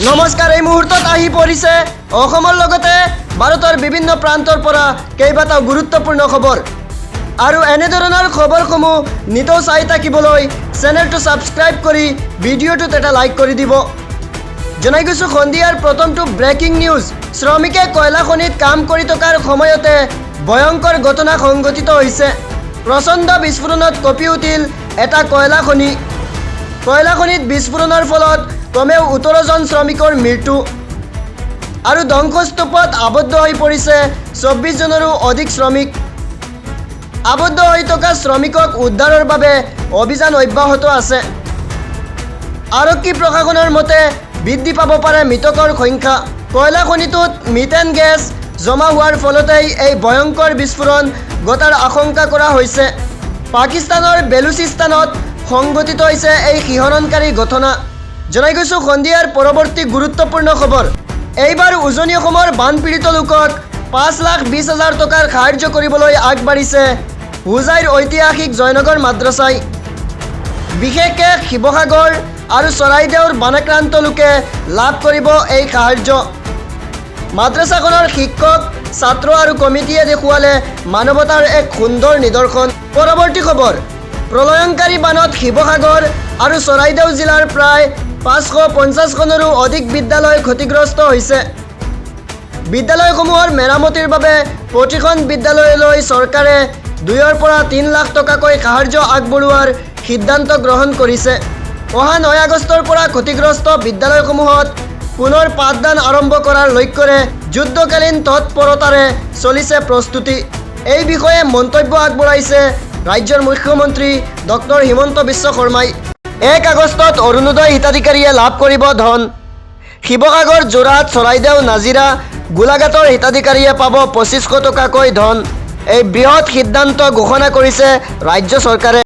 নমস্কাৰ, এই মুহূৰ্তত আহি পৰিছে অসমৰ লগতে ভাৰতৰ বিভিন্ন প্ৰান্তৰ পৰা কেইবাটাও গুৰুত্বপূৰ্ণ খবৰ। আৰু এনেধৰণৰ খবৰসমূহ নিতৌ চাই থাকিবলৈ চেনেলটো ছাবস্ক্ৰাইব কৰি ভিডিঅ'টোত এটা লাইক কৰি দিব। জনাই গৈছোঁ সন্ধিয়াৰ প্ৰথমটো ব্ৰেকিং নিউজ। শ্ৰমিকে কয়লা খনিত কাম কৰি থকাৰ সময়তে ভয়ংকৰ ঘটনা সংঘটিত হৈছে। প্ৰচণ্ড বিস্ফোৰণত কঁপি উঠিল এটা কয়লা খনি। কয়লা খনিত বিস্ফোৰণৰ ফলত কমেও ১৭জন শ্ৰমিকৰ মৃত্যু আৰু ধ্বংসস্তূপত আবদ্ধ হৈ পৰিছে ২৪জনৰো অধিক শ্ৰমিক। আবদ্ধ হৈ থকা শ্ৰমিকক উদ্ধাৰৰ বাবে অভিযান অব্যাহত আছে। আৰক্ষী প্ৰশাসনৰ মতে বৃদ্ধি পাব পাৰে মৃতকৰ সংখ্যা। কয়লা খনিটোত মিথেন গেছ জমা হোৱাৰ ফলতেই এই ভয়ংকৰ বিস্ফোৰণ ঘটাৰ আশংকা কৰা হৈছে। পাকিস্তানৰ বেলুচিস্তানত সংঘটিত হৈছে এই শিহৰণকাৰী ঘটনা। জনাই গৈছোঁ সন্ধিয়াৰ পৰৱৰ্তী গুৰুত্বপূৰ্ণ খবৰ। এইবাৰ উজনি অসমৰ বানপীড়িত লোকক ৫,২০,০০০ টকাৰ সাহায্য কৰিবলৈ আগবাঢ়িছে হোজাইৰ ঐতিহাসিক জয়নগৰ মাদ্ৰাছাই। বিশেষকৈ শিৱসাগৰ আৰু চৰাইদেউৰ বানাক্ৰান্ত লোকে লাভ কৰিব এই সাহায্য। মাদ্ৰাছাখনৰ শিক্ষক, ছাত্ৰ আৰু কমিটিয়ে দেখুৱালে মানৱতাৰ এক সুন্দৰ নিদৰ্শন। পৰৱৰ্তী খবৰ। প্ৰলয়ংকাৰী বানত শিৱসাগৰ আৰু চৰাইদেউ জিলাৰ প্ৰায় ৫৫০খনৰো অধিক বিদ্যালয় ক্ষতিগ্ৰস্ত হৈছে। বিদ্যালয়সমূহৰ মেৰামতিৰ বাবে প্ৰতিখন বিদ্যালয়লৈ চৰকাৰে ২ৰ পৰা ৩ লাখ টকাকৈ সাহায্য আগবঢ়োৱাৰ সিদ্ধান্ত গ্ৰহণ কৰিছে। অহা ৯ আগষ্টৰ পৰা ক্ষতিগ্ৰস্ত বিদ্যালয়সমূহত পুনৰ পাঠদান আৰম্ভ কৰাৰ লক্ষ্যৰে যুদ্ধকালীন তৎপৰতাৰে চলিছে প্ৰস্তুতি। এই বিষয়ে মন্তব্য আগবঢ়াইছে ৰাজ্যৰ মুখ্যমন্ত্ৰী ডক্টৰ হিমন্ত বিশ্ব শৰ্মাই। ১ আগষ্টত অৰুণোদয় হিতাধিকাৰীয়ে লাভ কৰিব ধন। শিৱসাগৰ, যোৰহাট, চৰাইদেউ, নাজিৰা, গোলাঘাটৰ হিতাধিকাৰীয়ে পাব ২৫০০ টকাকৈ ধন। এই বৃহৎ সিদ্ধান্ত ঘোষণা কৰিছে ৰাজ্য চৰকাৰে।